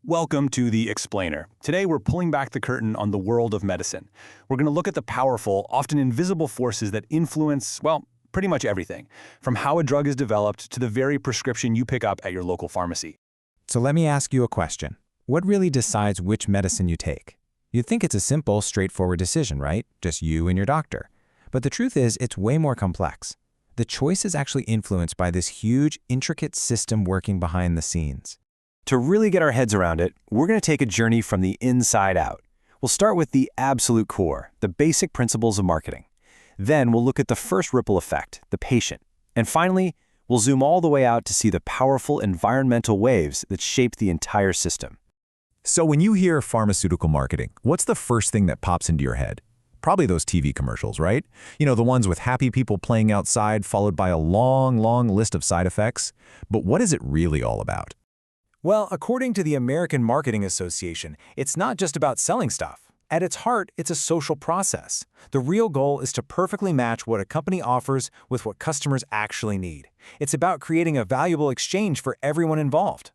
Welcome to The Explainer. Today we're pulling back the curtain on the world of medicine. We're going to look at the powerful, often invisible forces that influence, well, pretty much everything, from how a drug is developed to the very prescription you pick up at your local pharmacy. So let me ask you a question. What really decides which medicine you take? You'd think it's a simple, straightforward decision, right? Just you and your doctor. But the truth is, it's way more complex. The choice is actually influenced by this huge, intricate system working behind the scenes. To really get our heads around it, we're going to take a journey from the inside out. We'll start with the absolute core, the basic principles of marketing. Then we'll look at the first ripple effect, the patient. And finally, we'll zoom all the way out to see the powerful environmental waves that shape the entire system. So when you hear pharmaceutical marketing, what's the first thing that pops into your head? Probably those TV commercials, right? You know, the ones with happy people playing outside followed by a long list of side effects. But what is it really all about? Well, according to the American Marketing Association, it's not just about selling stuff. At its heart, it's a social process. The real goal is to perfectly match what a company offers with what customers actually need. It's about creating a valuable exchange for everyone involved.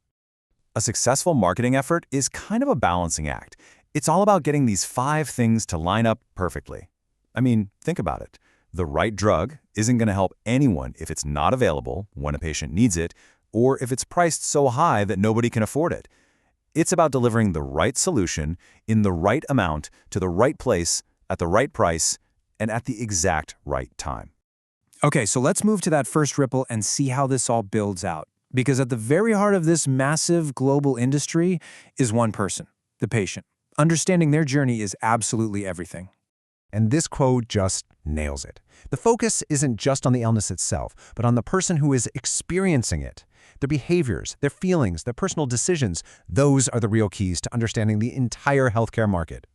A successful marketing effort is kind of a balancing act. It's all about getting these 5 things to line up perfectly. I mean, think about it. The right drug isn't going to help anyone if it's not available when a patient needs it, or if it's priced so high that nobody can afford it. It's about delivering the right solution in the right amount to the right place at the right price and at the exact right time. Okay, so let's move to that first ripple and see how this all builds out. Because at the very heart of this massive global industry is one person, the patient. Understanding their journey is absolutely everything. And this quote just nails it. The focus isn't just on the illness itself, but on the person who is experiencing it. Their behaviors, their feelings, their personal decisions, those are the real keys to understanding the entire healthcare market.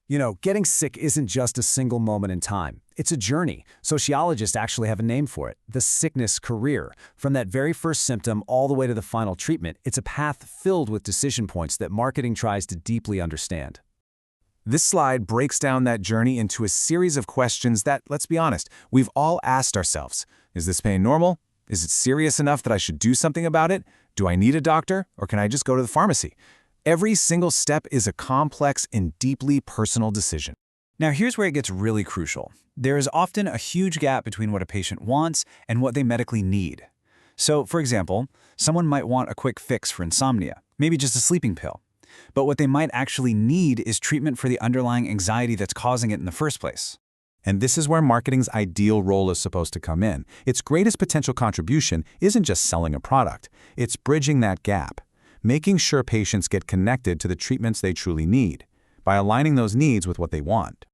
You know, getting sick isn't just a single moment in time. It's a journey. Sociologists actually have a name for it, the sickness career. From that very first symptom all the way to the final treatment, it's a path filled with decision points that marketing tries to deeply understand. This slide breaks down that journey into a series of questions that, let's be honest, we've all asked ourselves. Is this pain normal? Is it serious enough that I should do something about it? Do I need a doctor, or can I just go to the pharmacy? Every single step is a complex and deeply personal decision. Now here's where it gets really crucial. There is often a huge gap between what a patient wants and what they medically need. So, for example, someone might want a quick fix for insomnia, maybe just a sleeping pill. But what they might actually need is treatment for the underlying anxiety that's causing it in the first place. And this is where marketing's ideal role is supposed to come in. Its greatest potential contribution isn't just selling a product, it's bridging that gap, making sure patients get connected to the treatments they truly need, by aligning those needs with what they want.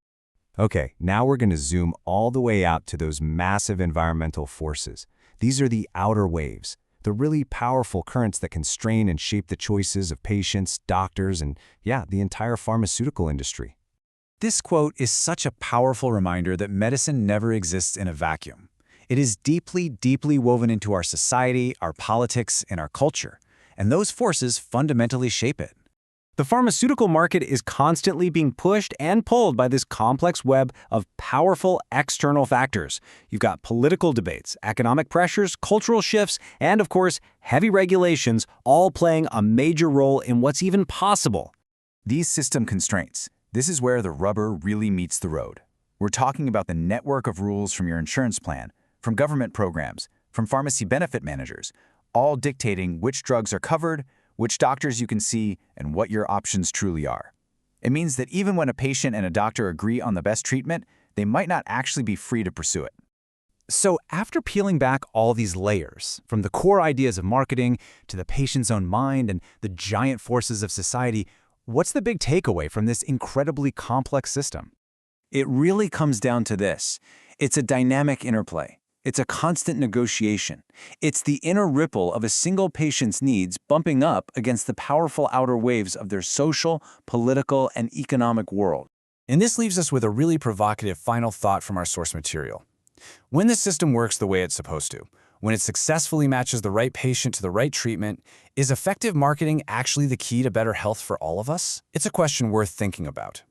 Okay, now we're going to zoom all the way out to those massive environmental forces. These are the outer waves, the really powerful currents that can strain and shape the choices of patients, doctors, and the entire pharmaceutical industry. This quote is such a powerful reminder that medicine never exists in a vacuum. It is deeply woven into our society, our politics, and our culture, and those forces fundamentally shape it. The pharmaceutical market is constantly being pushed and pulled by this complex web of powerful external factors. You've got political debates, economic pressures, cultural shifts, and of course, heavy regulations all playing a major role in what's even possible. These system constraints, this is where the rubber really meets the road. We're talking about the network of rules from your insurance plan, from government programs, from pharmacy benefit managers, all dictating which drugs are covered, which doctors you can see, and what your options truly are. It means that even when a patient and a doctor agree on the best treatment, they might not actually be free to pursue it. So after peeling back all these layers, from the core ideas of marketing to the patient's own mind and the giant forces of society, what's the big takeaway from this incredibly complex system? It really comes down to this. It's a dynamic interplay. It's a constant negotiation. It's the inner ripple of a single patient's needs bumping up against the powerful outer waves of their social, political, and economic world. And this leaves us with a really provocative final thought from our source material. When the system works the way it's supposed to, when it successfully matches the right patient to the right treatment, is effective marketing actually the key to better health for all of us? It's a question worth thinking about.